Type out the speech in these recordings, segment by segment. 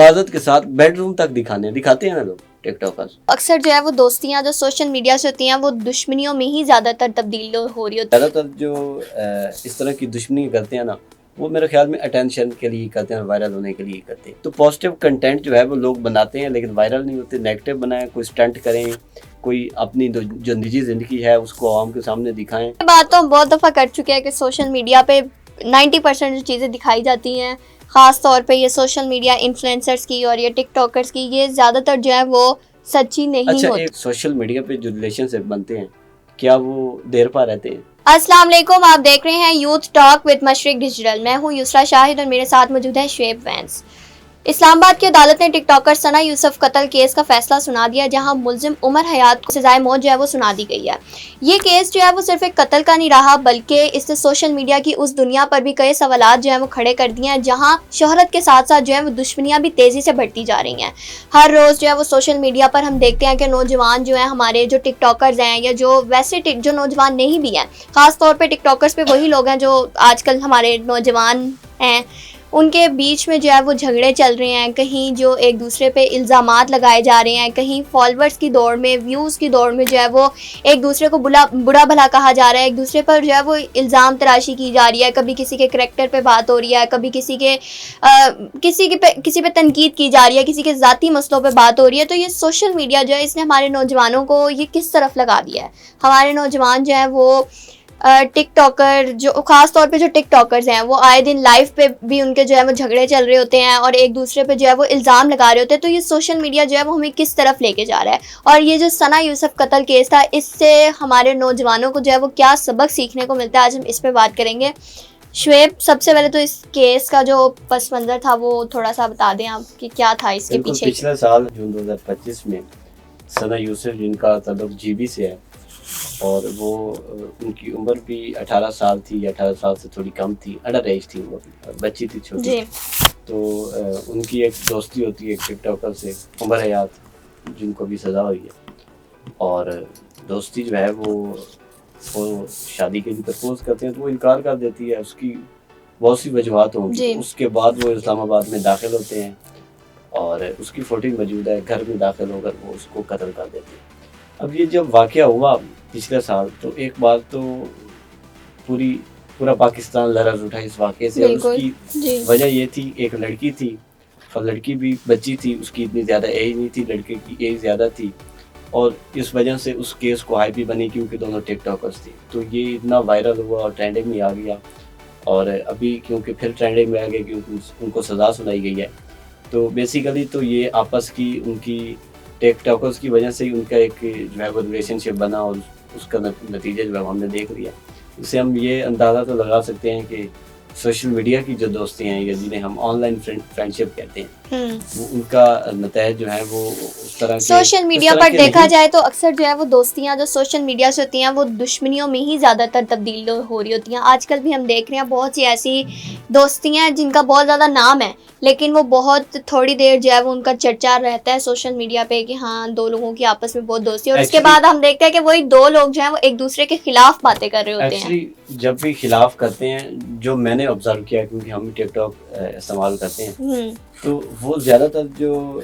حفاظت کے ساتھ بیڈ روم تک دکھاتے ہیں نا لوگ ٹک ٹاکرز. اکثر جو ہے وہ دوستیاں جو سوشل میڈیا سے ہوتی ہیں وہ دشمنیوں میں ہی زیادہ تر تبدیل ہو رہی ہوتی ہیں. زیادہ تر جو اس طرح کی دشمنی کرتے ہیں نا وہ میرے خیال میں اٹینشن کے لیے کرتے ہیں اور وائرل ہونے کے لیے کرتے ہیں. تو پازیٹیو کنٹینٹ جو ہے وہ لوگ بناتے ہیں لیکن وائرل نہیں ہوتے. نیگیٹو بنائیں, کوئی اسٹنٹ کریں, کوئی اپنی جو نجی زندگی ہے اس کو عوام کے سامنے دکھائیں. یہ بات تو ہم بہت دفعہ کر چکے ہیں کہ سوشل میڈیا پہ 90% جو چیزیں دکھائی جاتی ہیں, خاص طور پہ یہ سوشل میڈیا انفلوئنسرز کی اور یہ ٹک ٹاکرز کی, یہ زیادہ تر جو ہے وہ سچی نہیں ہوتی. اچھا, ایک سوشل میڈیا پہ جو ریلیشن شپ بنتے ہیں کیا وہ دیر پا رہتے ہیں؟ السلام علیکم, آپ دیکھ رہے ہیں یوتھ ٹاک وتھ مشرق ڈیجیٹل. میں ہوں یسرا شاہد اور میرے ساتھ موجود ہے شعیب وینس. اسلام آباد کی عدالت نے ٹک ٹاکر ثنا یوسف قتل کیس کا فیصلہ سنا دیا, جہاں ملزم عمر حیات کو سزائے موت جو ہے وہ سنا دی گئی ہے. یہ کیس جو ہے وہ صرف ایک قتل کا نہیں رہا بلکہ اس نے سوشل میڈیا کی اس دنیا پر بھی کئی سوالات جو ہیں وہ کھڑے کر دیے ہیں, جہاں شہرت کے ساتھ ساتھ جو ہے وہ دشمنیاں بھی تیزی سے بڑھتی جا رہی ہیں. ہر روز جو ہے وہ سوشل میڈیا پر ہم دیکھتے ہیں کہ نوجوان جو ہیں ہمارے جو ٹک ٹاکرز ہیں یا جو ویسے جو نوجوان نہیں بھی ہیں, خاص طور پہ ٹک ٹاکرز پہ وہی لوگ ہیں جو آج کل ہمارے نوجوان ہیں, ان کے بیچ میں جو ہے وہ جھگڑے چل رہے ہیں. کہیں جو ایک دوسرے پہ الزامات لگائے جا رہے ہیں, کہیں فالوورز کی دوڑ میں, ویوز کی دوڑ میں جو ہے وہ ایک دوسرے کو برا بھلا کہا جا رہا ہے, ایک دوسرے پر جو ہے وہ الزام تراشی کی جا رہی ہے. کبھی کسی کے کریکٹر پہ بات ہو رہی ہے, کبھی کسی پہ تنقید کی جا رہی ہے, کسی کے ذاتی مسئلوں پہ بات ہو رہی ہے. تو یہ سوشل میڈیا جو ہے اس نے ہمارے نوجوانوں کو یہ کس طرف لگا دیا ہے. ہمارے نوجوان جو ہیں وہ ٹک ٹاکر جو خاص طور پہ جو ٹک ٹاکرز ہیں وہ آئے دن لائف پہ بھی ان کے جو ہے وہ جھگڑے چل رہے ہوتے ہیں اور ایک دوسرے پہ جو ہے وہ الزام لگا رہے ہوتے ہیں. تو یہ سوشل میڈیا جو ہے وہ ہمیں کس طرف لے کے جا رہا ہے, اور یہ جو ثنا یوسف قتل کیس تھا اس سے ہمارے نوجوانوں کو جو ہے وہ کیا سبق سیکھنے کو ملتا ہے, آج ہم اس پہ بات کریں گے. شعیب, سب سے پہلے تو اس کیس کا جو پس منظر تھا وہ تھوڑا سا بتا دیں آپ کہ کیا تھا اس کے پیچھے. پچھلے سال جون 2025 میں ثنا یوسف جن کا تعلق جی بی سے ہے اور وہ ان کی عمر بھی 18 سال تھی یا 18 سال سے تھوڑی کم تھی, انڈر ایج تھی, وہ بچی تھی چھوٹی جی. تو ان کی ایک دوستی ہوتی ہے ایک ٹک ٹاکر سے, عمر حیات, جن کو بھی سزا ہوئی ہے. اور دوستی جو ہے وہ شادی کے لیے پرپوز کرتے ہیں تو وہ انکار کر دیتی ہے. اس کی بہت سی وجوہات ہوں گی. اس کے بعد وہ اسلام آباد میں داخل ہوتے ہیں اور اس کی فوٹو موجود ہے, گھر میں داخل ہو کر وہ اس کو قتل کر دیتے ہیں. اب یہ جب واقعہ ہوا پچھلے سال تو ایک بار تو پورا پاکستان لرز اٹھا اس واقعے سے. اس کی وجہ یہ تھی, ایک لڑکی تھی اور لڑکی بھی بچی تھی, اس کی اتنی زیادہ ایج نہیں تھی, لڑکے کی ایج زیادہ تھی, اور اس وجہ سے اس کیس کو ہائی بھی بنی کیونکہ دونوں ٹک ٹاکرز تھی. تو یہ اتنا وائرل ہوا اور ٹرینڈنگ میں آ گیا, اور ابھی کیونکہ پھر ٹرینڈنگ میں آ گیا کیونکہ ان کو سزا سنائی گئی ہے. تو بیسیکلی تو یہ آپس کی ان کی ٹک ٹاکرز کی وجہ سے ہی ان کا ایک جو ہے وہ ریلیشن شپ بنا, اور اس کا نتیجہ جو ہے ہم نے دیکھ لیا. اس سے ہم یہ اندازہ تو لگا سکتے ہیں کہ سوشل میڈیا کی جو دوستی ہیں یا جنہیں ہم آن لائن فرینڈشپ کہتے ہیں, وہ ان کا نتائج جو ہے وہ اس طرح سوشل میڈیا پر دیکھا جائے تو اکثر جو ہے وہ دوستیاں جو سوشل میڈیا سے ہوتی ہیں وہ دشمنیوں میں ہی زیادہ تر تبدیل ہو رہی ہوتی ہیں. آج کل بھی ہم دیکھ رہے ہیں بہت سی ایسی دوستیاں ہیں جن کا بہت زیادہ نام ہے لیکن وہ بہت تھوڑی دیر جو ہے وہ ان کا چرچا رہتا ہے سوشل میڈیا پہ کہ ہاں دو لوگوں کی آپس میں بہت دوستی ہے, اور اس کے بعد ہم دیکھتے ہیں کہ وہی دو لوگ جو ہیں وہ ایک دوسرے کے خلاف باتیں کر رہے ہوتے ہیں. جب بھی خلاف کرتے ہیں, جو میں نے آبزرو کیا کیونکہ ہم ٹک ٹاک استعمال کرتے ہیں, تو وہ زیادہ تر جو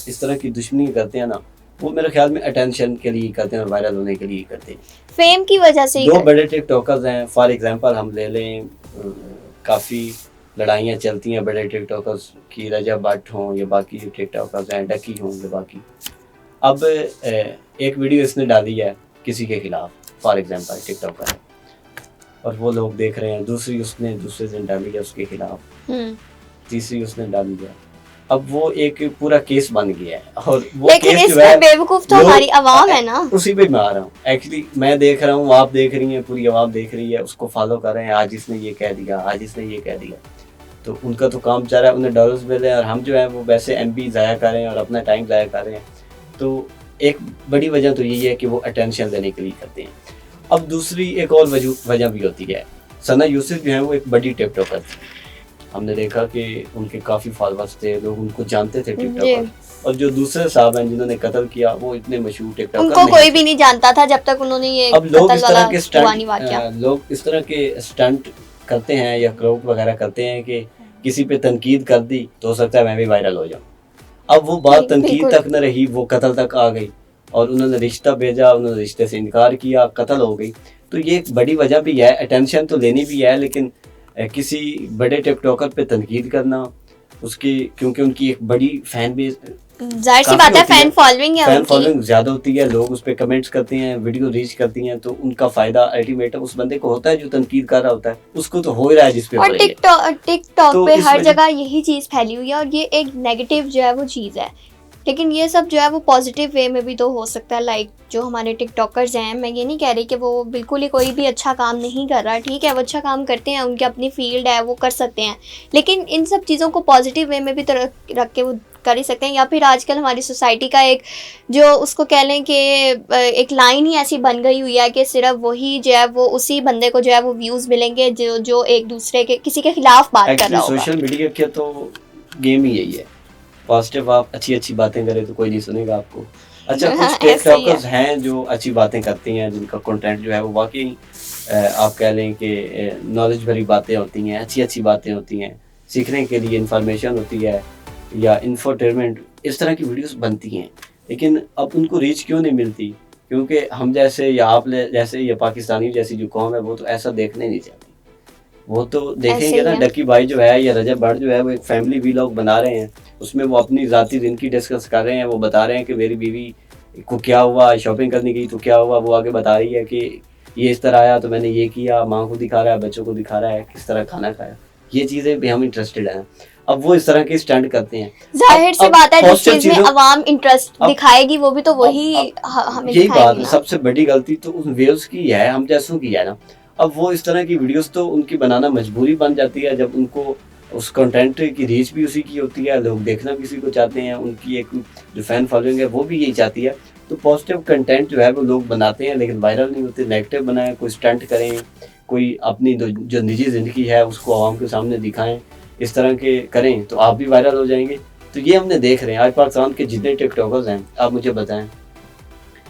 اس طرح کی دشمنی کرتے ہیں نا وہ میرے خیال میں اٹینشن کے لیے کرتے ہیں اور وائرل ہونے کے لیے کرتے ہیں, فیم کی وجہ سے. دو بڑے ٹک ٹاکرز ہیں, فار ایگزامپل ہم لے لیں, کافی لڑائیاں چلتی ہیں بڑے ٹک ٹاکرز کی, رجب بٹ ہوں یا باقی جو ٹک ٹاکرز ہیں, ڈکی ہوں یا باقی. اب ایک ویڈیو اس نے ڈالی ہے کسی کے خلاف, فار ایگزامپل ٹک ٹاکر ہے, اور وہ لوگ دیکھ رہے ہیں. دوسری اس نے دوسرے دن ڈالی ہے اس کے خلاف, تیسری اس نے ڈالی ہے. اب وہ ایک پورا کیس بن گیا ہے, اور وہ کیس جو ہے بیوقوف تو ہماری عوام ہے نا, اسی پہ میں آ رہا ہوں. ایکچولی میں دیکھ رہا ہوں, آپ دیکھ رہی ہیں, پوری عوام دیکھ رہی ہے, اس کو فالو کر رہے ہیں. آج اس نے یہ کہہ دیا, آج اس نے یہ کہہ دیا, تو ان کا تو کام چل رہا ہے, انہیں ڈالرز مل رہے ہیں, اور ہم جو ہے وہ ویسے ایم پی ضائع کر رہے ہیں اور اپنا ٹائم ضائع کر رہے ہیں. تو ایک بڑی وجہ تو یہی ہے کہ وہ اٹینشن لینے کے لیے کرتے ہیں. اب دوسری ایک اور وجہ بھی ہوتی ہے. ثنا یوسف جو ہے وہ ایک بڑی ٹک ٹاکر تھی, ہم نے دیکھا کہ ان کے کافی فالوورز تھے, لوگ ان کو جانتے تھے ٹک ٹاکر. اور جو دوسرے صاحب ہیں جنہوں نے قتل کیا وہ اتنے مشہور ٹک ٹاکر, ان کو کوئی بھی نہیں جانتا تھا جب تک انہوں نے یہ قتل والا جوانی واقعہ. لوگ اس طرح کے اسٹنٹ کرتے ہیں یا کروک وغیرہ کرتے ہیں کہ کسی پہ تنقید کر دی تو ہو سکتا ہے میں بھی وائرل ہو جاؤں. اب وہ بات تنقید تک نہ رہی، وہ قتل تک آ گئی، اور انہوں نے رشتہ بھیجا، انہوں نے رشتے سے انکار کیا، قتل ہو گئی. تو یہ ایک بڑی وجہ بھی ہے، اٹینشن تو لینی بھی ہے، لیکن کسی بڑے ٹک ٹاکر پہ تنقید کرنا اس کی، کیونکہ ان کی ایک بڑی فین بیس، ظاہر سی بات ہے، فین فالوئنگ ہے، فین فالوئنگ زیادہ ہوتی ہے، لوگ اس پہ کمنٹس کرتے ہیں، ویڈیو ریچ کرتی ہیں، تو ان کا فائدہ الٹیمیٹ اس بندے کو ہوتا ہے جو تنقید کر رہا ہوتا ہے، اس کو تو ہو ہی رہا ہے جس پہ ہو رہی ہے. اور ٹک ٹاک پہ ہر جگہ یہی چیز پھیلی ہوئی ہے، اور یہ ایک نیگیٹو جو ہے وہ چیز ہے. لیکن یہ سب جو ہے وہ پازیٹیو وے میں بھی تو ہو سکتا ہے. لائک جو ہمارے ٹک ٹاکرز ہیں، میں یہ نہیں کہہ رہی کہ وہ بالکل ہی کوئی بھی اچھا کام نہیں کر رہا، ٹھیک ہے وہ اچھا کام کرتے ہیں، ان کی اپنی فیلڈ ہے، وہ کر سکتے ہیں، لیکن ان سب چیزوں کو پازیٹیو وے میں بھی تو رکھ کے وہ کر ہی سکتے ہیں. یا پھر آج کل ہماری سوسائٹی کا ایک جو اس کو کہہ لیں کہ ایک لائن ہی ایسی بن گئی ہوئی ہے کہ صرف وہی جو ہے وہ اسی بندے کو جو ہے وہ ویوز ملیں گے جو ایک دوسرے کے کسی کے خلاف بات کر رہا ہوگا. سوشل میڈیا کے تو گیم ہی یہی ہے، پازیٹیو آپ اچھی باتیں کریں تو کوئی نہیں سنے گا آپ کو. اچھا کچھ ٹک ٹاکرز ہیں جو اچھی باتیں کرتی ہیں، جن کا کنٹینٹ جو ہے وہ واقعی آپ کہہ لیں کہ نالج بھری باتیں ہوتی ہیں، اچھی باتیں ہوتی ہیں، سیکھنے کے لیے انفارمیشن ہوتی ہے یا انفرٹینمنٹ، اس طرح کی ویڈیوز بنتی ہیں. لیکن اب ان کو ریچ کیوں نہیں ملتی؟ کیونکہ ہم جیسے یا آپ جیسے یا پاکستانی جیسی جو قوم ہے وہ تو ایسا دیکھنے نہیں چاہتی. وہ تو دیکھیں گے نا، ڈکی بھائی جو ہے یا رجب بھٹ جو ہے وہ ایک فیملی ولاگ بنا رہے ہیں، اس میں وہ اپنی ذاتی زندگی ڈسکس کر رہے ہیں، وہ بتا رہے ہیں کہ میری بیوی کو کیا ہوا، شاپنگ کرنے گئی تو کیا ہوا، وہ آگے بتا رہی ہے کہ یہ اس طرح آیا تو میں نے یہ کیا، ماں کو دکھا رہا ہے، بچوں کو دکھا رہا ہے کس طرح کھانا کھایا. یہ چیزیں بھی ہم انٹرسٹڈ ہیں. اب وہ اس طرح کے اسٹنٹ کرتے ہیں. ظاہر سی بات ہے جس چیز میں عوام انٹرسٹ دکھائے گی وہ بھی تو وہی ہمیں یہی بات ہے. سب سے بڑی غلطی تو ان ویوز کی ہے، ہم جیسوں کی ہے نا. اب وہ اس طرح کی ویڈیوز تو ان کی بنانا مجبوری بن جاتی ہے، جب ان کو اس کنٹینٹ کی ریچ بھی اسی کی ہوتی ہے، لوگ دیکھنا بھی اسی کو چاہتے ہیں، ان کی ایک جو فین فالوئنگ ہے وہ بھی یہی چاہتی ہے. تو پازیٹیو کنٹینٹ جو ہے وہ لوگ بناتے ہیں لیکن وائرل نہیں ہوتے. نیگیٹو بنائیں، کوئی اسٹنٹ کریں، کوئی اپنی جو نجی زندگی ہے اس کو عوام کے سامنے دکھائیں، اس طرح کے کریں تو آپ بھی وائرل ہو جائیں گے. تو یہ ہم نے دیکھ رہے ہیں آج پاکستان کے جتنے ٹک ٹاکرز ہیں، آپ مجھے بتائیں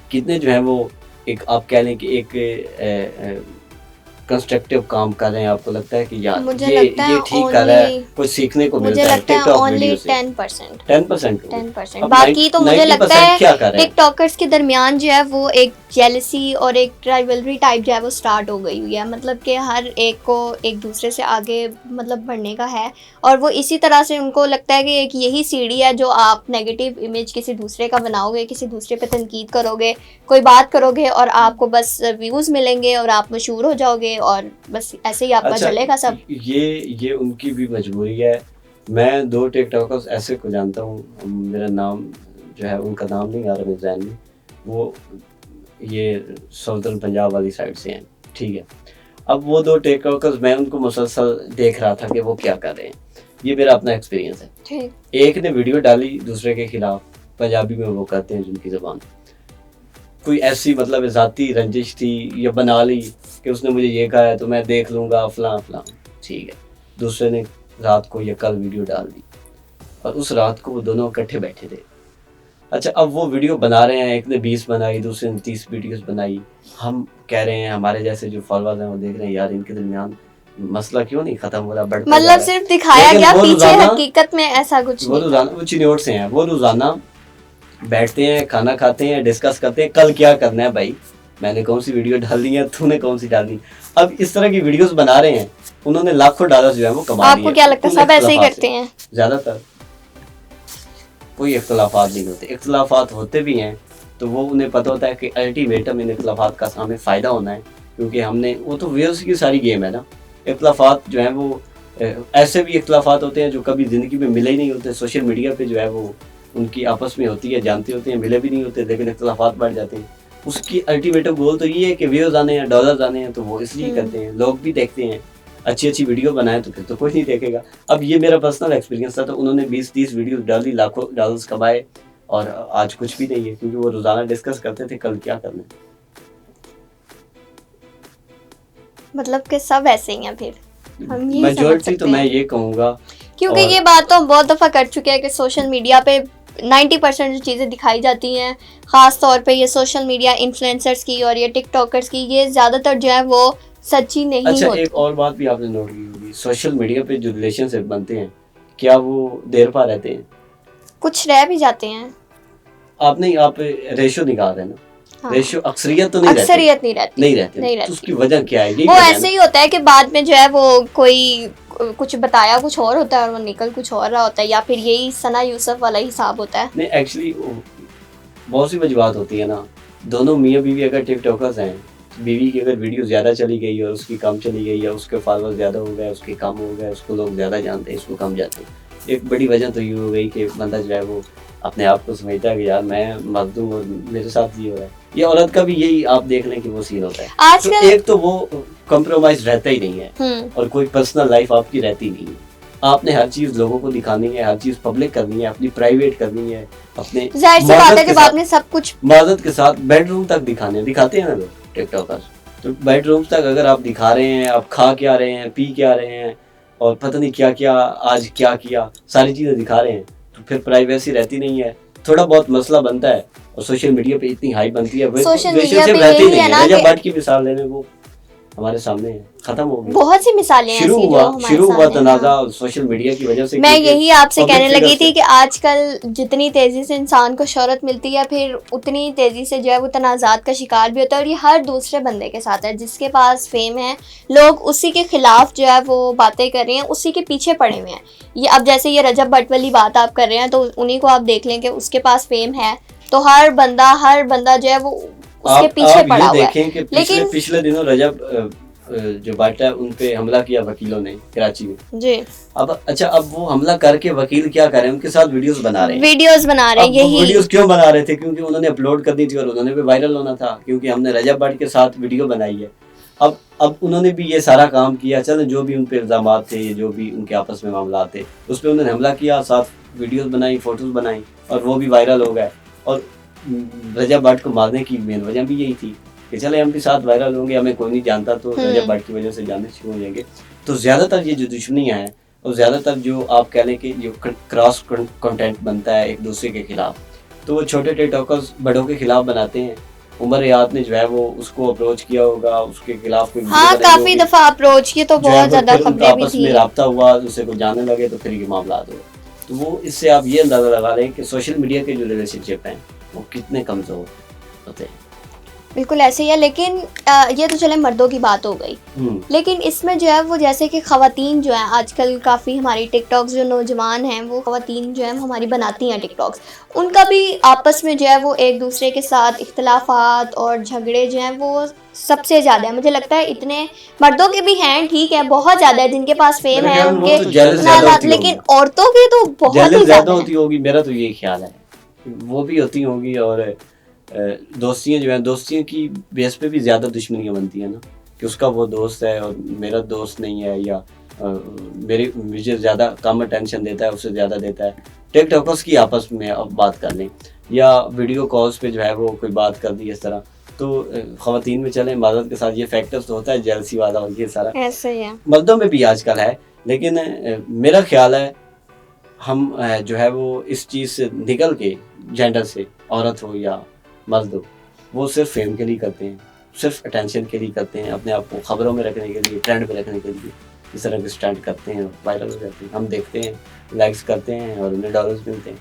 کتنے جو ہیں وہ ایک آپ کہہ لیں کہ ایک کنسٹرکٹیو کام کر رہے ہیں. آپ کو لگتا ہے کہ یار یہ ٹھیک کر رہا ہے، کچھ سیکھنے کو ملتا ہے ٹک ٹاک ویڈیو سے؟ 10%. باقی تو مجھے لگتا ہے ٹک ٹاکرز کے درمیان جو ہے وہ ایک جیلسی اور ایک رائیولری ٹائپ جو ہے وہ سٹارٹ ہو گئی ہوئی ہے. مطلب کہ ہر ایک کو ایک دوسرے سے آگے مطلب بڑھنے کا ہے، اور وہ اسی طرح سے ان کو لگتا ہے کہ ایک یہی سیڑھی ہے جو آپ نیگیٹو امیج کسی دوسرے کا بناؤ گے، کسی دوسرے پہ تنقید کرو گے، کوئی بات کرو گے اور آپ کو بس ویوز ملیں گے اور آپ مشہور ہو جاؤ گے، اور بس ایسے ہی آپ کا چلے گا سب. یہ ان کی بھی مجبوری ہے. میں 2 ٹک ٹاکرز ایسے کو جانتا ہوں، میرا نام جو ہے ان کا نام نہیں آ رہا میرے ذہن میں، وہ یہ ساؤتھرن پنجاب والی سائڈ سے ہیں، ٹھیک ہے. اب وہ 2 ٹک ٹاکرز میں ان کو مسلسل دیکھ رہا تھا کہ وہ کیا کر رہے ہیں. یہ میرا اپنا ایکسپیرینس ہے. ایک نے ویڈیو ڈالی دوسرے کے خلاف، پنجابی میں وہ کہتے ہیں جن کی زبان، کوئی ایسی مطلب ذاتی رنجش تھی یا بنا لی کہ اس نے مجھے یہ کہا ہے تو میں دیکھ لوں گا فلاں فلاں، ٹھیک ہے. دوسرے نے رات کو یا کل ویڈیو ڈال دی، اور اس رات کو وہ دونوں اکٹھے بیٹھے تھے. اچھا اب وہ ویڈیو بنا رہے ہیں، ایک نے 20 بنائی، دوسرے نے 30 ویڈیوز بنائی. ہم کہہ رہے ہیں ہمارے جیسے جو فالوورز ہیں وہ دیکھ رہے ہیں یار ان کے درمیان مسئلہ کیوں نہیں ختم ہو رہا، بڑھتا جا رہا ہے. مطلب صرف دکھایا گیا، پیچھے حقیقت میں ایسا کچھ نہیں. وہ روزانہ وہ چنوٹ سے ہیں، وہ روزانہ بیٹھتے ہیں، کھانا کھاتے ہیں، ڈسکس کرتے ہیں کل کیا کرنا ہے. بھائی میں نے کون سی ویڈیو ڈال دی ہے، تو نے کون سی ڈال دی. اب اس طرح کی ویڈیوز بنا رہے ہیں، انہوں نے لاکھوں ڈالر جو ہے وہ کما لیے. آپ کو کیا لگتا ہے سب ایسے ہی کرتے ہیں؟ زیادہ تر کوئی اختلافات نہیں ہوتے. اختلافات ہوتے بھی ہیں تو وہ انہیں پتہ ہوتا ہے کہ الٹیمیٹم ان اختلافات کا ہمیں فائدہ ہونا ہے، کیونکہ ہم نے وہ تو ویوز کی ساری گیم ہے نا. اختلافات جو ہیں وہ ایسے بھی اختلافات ہوتے ہیں جو کبھی زندگی میں ملے ہی نہیں ہوتے. سوشل میڈیا پہ جو ہے وہ ان کی آپس میں ہوتی ہے، جانتے ہوتے ہیں، ملے بھی نہیں ہوتے، لیکن اختلافات بڑھ جاتے ہیں. اس کی الٹیمیٹم گول تو یہ ہے کہ ویوز آنے ہیں، ڈالرز آنے ہیں، تو وہ اس لیے کرتے ہیں. لوگ بھی دیکھتے ہیں، اچھی ویڈیو بنائیں تو پھر تو کوئی نہیں دیکھے گا. اب یہ میرا پرسنل ایکسپیرینس تھا. تو انہوں نے 20-30 ویڈیو ڈالی، لاکھوں ڈالرز کمائے، اور آج کچھ بھی نہیں ہے کیونکہ وہ روزانہ ڈسکس کرتے تھے کل کیا کرنا ہے. مطلب کہ سب ایسے ہی ہیں پھر میجورٹی تو میں یہ کہوں گا، کیونکہ یہ بات تو ہم بہت دفعہ کر چکے ہیں کہ سوشل میڈیا پہ 90% جو چیزیں دکھائی جاتی ہیں، خاص طور پہ یہ سوشل میڈیا انفلوئنسرز کی اور یہ ٹک ٹاکرز کی، یہ زیادہ تر جو ہے وہ سچی نہیں ہوتی. اچھا ایک اور بات بھی آپ نے نوٹ کی ہوگی، سوشل میڈیا پہ جو ریلیشن شپ بنتے ہیں کیا وہ دیر پا رہتے ہیں؟ کچھ رہ بھی جاتے ہیں. آپ ریشو نکال رہے ہیں نا, ریشو اکثریت تو نہیں رہتی. اس کی وجہ کیا ہے؟ وہ ایسے ہی ہوتا ہے کہ بعد میں جو ہے وہ کوئی کچھ بتایا کچھ اور ہوتا ہے اور وہ نکل کچھ اور رہا ہوتا ہے, یا پھر یہی ثنا یوسف والا حساب ہوتا ہے. نہیں, ایکچولی بہت سی وجوہات ہوتی ہے نا. دونوں میاں بیوی اگر ٹک ٹاکرز ہیں, بیوی کی اگر ویڈیو زیادہ چلی گئی اور اس کی کم چلی گئی, یا اس کے فالوور زیادہ ہو گئے, اس کے کم ہو گئے, اس کو لوگ زیادہ جانتے ہیں, اس کو کم جانتے ہیں. ایک بڑی وجہ تو یہ ہو گئی کہ بندہ جو ہے وہ اپنے آپ کو سمجھتا ہے کہ یار میں مرد ہوں اور میرے ساتھ یہ ہو رہا ہے. یہ عورت کا بھی یہی آپ دیکھ لیں کہ وہ سین ہوتا ہے. تو ایک تو وہ کمپرومائز رہتا ہی نہیں ہے, اور کوئی پرسنل لائف آپ کی رہتی نہیں ہے. آپ نے ہر چیز لوگوں کو دکھانی ہے, ہر چیز پبلک کرنی ہے, اپنی پرائیویٹ کرنی ہے, اپنے معذرت کے ساتھ بیڈ روم تک دکھاتے ہیں نا لوگ ٹک ٹاکرز. تو بیڈ روم تک اگر آپ دکھا رہے ہیں, آپ کھا کیا رہے ہیں, پی کیا رہے ہیں, اور پتہ نہیں کیا کیا آج کیا کیا, ساری چیزیں دکھا رہے ہیں, تو پھر پرائیویسی رہتی نہیں ہے. تھوڑا بہت مسئلہ بنتا ہے, اور سوشل میڈیا پہ اتنی ہائی بنتی ہے, رہتی نہیں ہے. رجب بٹ کی مثال لے لیں, وہ ہمارے سامنے ہے, ختم ہو گئی. بہت سی مثالیں شروع ہوا تنازع سوشل میڈیا کی وجہ سے. میں یہی آپ سے کہنے لگی تھی کہ آج کل جتنی تیزی سے انسان کو شہرت ملتی ہے, پھر اتنی تیزی سے جو ہے وہ تنازعات کا شکار بھی ہوتا ہے, اور یہ ہر دوسرے بندے کے ساتھ ہے. جس کے پاس فیم ہے, لوگ اسی کے خلاف جو ہے وہ باتیں کر رہے ہیں, اسی کے پیچھے پڑے ہوئے ہیں. یہ اب جیسے یہ رجب بٹ والی بات آپ کر رہے ہیں, تو انہیں کو آپ دیکھ لیں کہ اس کے پاس فیم ہے, تو ہر بندہ جو ہے وہ اس کے پیچھے پڑا ہوا ہے. لیکن پچھلے دنوں رجب جو بٹ ہے ان پہ حملہ کیا وکیلوں نے کراچی میں جی. اب وہ حملہ کر کے وکیل کیا کر رہے ہیں, ان کے ساتھ ویڈیوز بنا رہے ہیں. یہی ویڈیوز کیوں بنا رہے تھے؟ کیونکہ انہوں نے اپلوڈ کرنی تھی اور انہوں نے بھی وائرل ہونا تھا, کیونکہ ہم نے رجب بٹ کے ساتھ ویڈیو بنائی ہے. اب انہوں نے بھی یہ سارا کام کیا. چلیں جو بھی ان پہ الزامات تھے, جو بھی ان کے آپس میں معاملات تھے, اس پہ انہوں نے حملہ کیا, ساتھ ویڈیوز بنائی, فوٹوز بنائی, اور وہ بھی وائرل ہو گئے. اور رجب بٹ کو مارنے کی مین وجہ بھی یہی تھی کہ چلے ہم بھی ساتھ وائرل ہوں گے, ہمیں کوئی نہیں جانتا تو رجب بٹ کی وجہ سے جاننے شروع ہو جائیں گے. تو زیادہ تر یہ جو دشمنیاں ہیں, اور زیادہ تر جو آپ کہہ لیں کہ جو کراس کنٹینٹ بنتا ہے ایک دوسرے کے خلاف, تو وہ چھوٹے ٹک ٹاکرز بڑوں کے خلاف بناتے ہیں. عمر یاد نے جو ہے وہ اس کو اپروچ کیا ہوگا, اس کے خلاف کوئی کافی دفعہ اپروچ کیا, تو بہت زیادہ خبریں بھی تھیں, رابطہ ہوا, اسے کو جاننے لگے, تو پھر یہ معاملات ہوئے. تو وہ اس سے آپ یہ اندازہ لگا لیں کہ سوشل میڈیا کے جو ریلیشن شپ ہیں وہ کتنے کمزور ہوتے ہیں. بالکل ایسے ہی ہے. لیکن یہ تو چلے مردوں کی بات ہو گئی, لیکن اس میں جو ہے وہ جیسے کہ خواتین جو ہیں آج کل کافی ہماری ٹک ٹاکس جو نوجوان ہیں, وہ خواتین جو ہیں ہماری بناتی ہیں ٹک ٹاکس, ان کا بھی آپس میں جو ہے وہ ایک دوسرے کے ساتھ اختلافات اور جھگڑے جو ہیں وہ سب سے زیادہ ہے. مجھے لگتا ہے اتنے مردوں کے بھی ہیں, ٹھیک ہے, بہت زیادہ ہے جن کے پاس فیم ہے ان کے تنازعات, لیکن عورتوں کی تو بہت ہی زیادہ ہوتی ہوگی. میرا تو یہی خیال ہے, وہ بھی ہوتی ہوں گی. اور دوستیاں جو ہیں, دوستیوں کی بیس پہ بھی زیادہ دشمنیاں بنتی ہیں نا, کہ اس کا وہ دوست ہے اور میرا دوست نہیں ہے, یا مجھے زیادہ کم اٹینشن دیتا ہے, اس سے زیادہ دیتا ہے. ٹک ٹاکرز کی آپس میں اب بات کر لیں, یا ویڈیو کالز پہ جو ہے وہ کوئی بات کر دی اس طرح, تو خواتین میں چلیں معذرت کے ساتھ یہ فیکٹرز تو ہوتا ہے, جیلسی والا اور یہ سارا ایسے ہی ہے, مردوں میں بھی آج کل ہے. لیکن میرا خیال ہے ہم جو ہے وہ اس چیز سے نکل کے, جینڈر سے, عورت ہو یا مرد ہو, وہ صرف فیم کے لیے کرتے ہیں, صرف اٹینشن کے لیے کرتے ہیں, اپنے آپ کو خبروں میں رکھنے کے لیے, ٹرینڈ پہ رکھنے کے لیے اس طرح کے اسٹینڈ کرتے ہیں, وائرل ہو جاتے ہیں. ہم دیکھتے ہیں, لائکس کرتے ہیں, اور انہیں ڈالرز ملتے ہیں.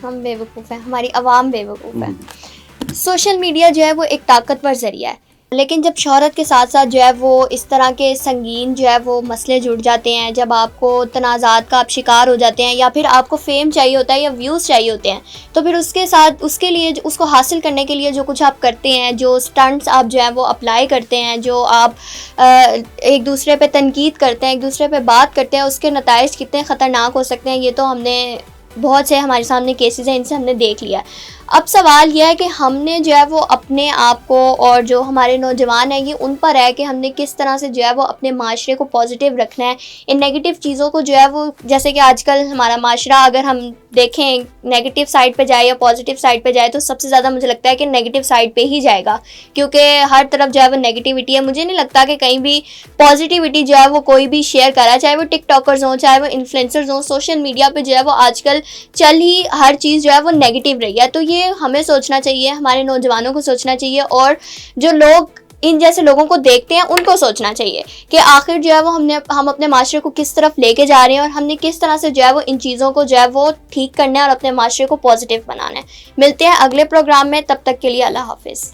ہم بے وقوف ہیں, ہماری عوام بے وقوف ہے. سوشل میڈیا جو ہے وہ ایک طاقتور ذریعہ ہے, لیکن جب شہرت کے ساتھ ساتھ جو ہے وہ اس طرح کے سنگین جو ہے وہ مسئلے جڑ جاتے ہیں, جب آپ کو تنازعات کا آپ شکار ہو جاتے ہیں, یا پھر آپ کو فیم چاہیے ہوتا ہے یا ویوز چاہیے ہوتے ہیں, تو پھر اس کے ساتھ اس کے لیے اس کو حاصل کرنے کے لیے جو کچھ آپ کرتے ہیں, جو سٹنٹس آپ جو ہے وہ اپلائی کرتے ہیں, جو آپ ایک دوسرے پہ تنقید کرتے ہیں, ایک دوسرے پہ بات کرتے ہیں, اس کے نتائج کتنے خطرناک ہو سکتے ہیں, یہ تو ہم نے بہت سے ہمارے سامنے کیسز ہیں, ان سے ہم نے دیکھ لیا. اب سوال یہ ہے کہ ہم نے جو ہے وہ اپنے آپ کو, اور جو ہمارے نوجوان ہیں یہ ان پر ہے کہ ہم نے کس طرح سے جو ہے وہ اپنے معاشرے کو پازیٹیو رکھنا ہے. ان نیگیٹو چیزوں کو جو ہے وہ, جیسے کہ آج کل ہمارا معاشرہ اگر ہم دیکھیں نیگیٹو سائڈ پہ جائے یا پازیٹیو سائڈ پہ جائے, تو سب سے زیادہ مجھے لگتا ہے کہ نیگیٹو سائڈ پہ ہی جائے گا, کیونکہ ہر طرف جو ہے وہ نیگیٹیوٹی ہے. مجھے نہیں لگتا کہ کہیں بھی پازیٹیوٹی جو ہے وہ کوئی بھی شیئر کرا, چاہے وہ ٹک ٹاکرز ہوں, چاہے وہ انفلوئنسرز ہوں. سوشل میڈیا پہ جو ہے وہ آج کل چل ہی ہر چیز جو ہے وہ نیگیٹو رہی ہے. تو یہ ہمیں سوچنا چاہیے, ہمارے نوجوانوں کو سوچنا چاہیے, اور جو لوگ ان جیسے لوگوں کو دیکھتے ہیں ان کو سوچنا چاہیے کہ آخر جو ہے وہ ہم اپنے معاشرے کو کس طرف لے کے جا رہے ہیں اور ہم نے کس طرح سے جو ہے وہ ان چیزوں کو جو ہے وہ ٹھیک کرنا ہے اور اپنے معاشرے کو پازیٹیو بنانا ہے. ملتے ہیں اگلے پروگرام میں، تب تک کے لیے اللہ حافظ.